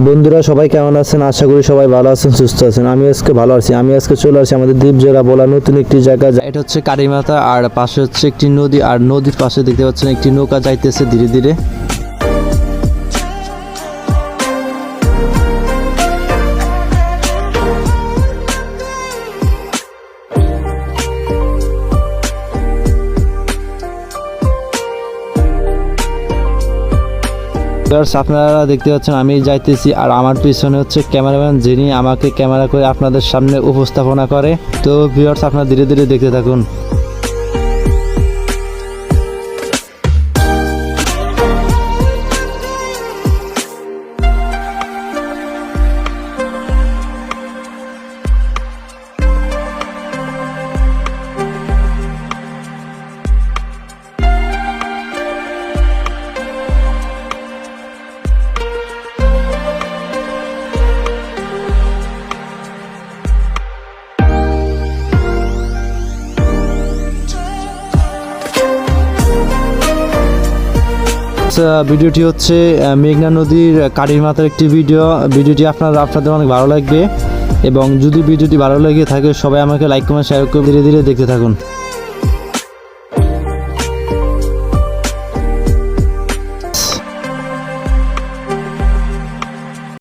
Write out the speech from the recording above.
বন্ধুরা সবাই কেমন আছেন? আশা করি সবাই ভালো আছেন, সুস্থ আছেন। আমি আজকে ভালো আছি। আমি আজকে চলে আসছি আমাদের দ্বীপ জেলা বলা নতুন একটি জায়গা। এটা হচ্ছে কারিমাথা, আর পাশে হচ্ছে একটি নদী, আর নদীর পাশে দেখতে পাচ্ছেন একটি নৌকা যাইতেছে ধীরে ধীরে। আপনারা দেখতে পাচ্ছেন আমি যাইতেছি, আর আমার পিছনে হচ্ছে ক্যামেরাম্যান, যিনি আমাকে ক্যামেরা করে আপনাদের সামনে উপস্থাপনা করে। তো ভিউয়ার্স, আপনারা ধীরে ধীরে দেখতে থাকুন। ভিডিওটি হচ্ছে মেঘনা নদীর কারিমাথার একটি ভিডিওটি আপনাদের অনেক ভালো লাগবে, এবং যদি ভিডিওটি ভালো লেগে থাকে সবাই আমাকে লাইক কমেন্ট শেয়ার করে ধীরে ধীরে দেখতে থাকুন।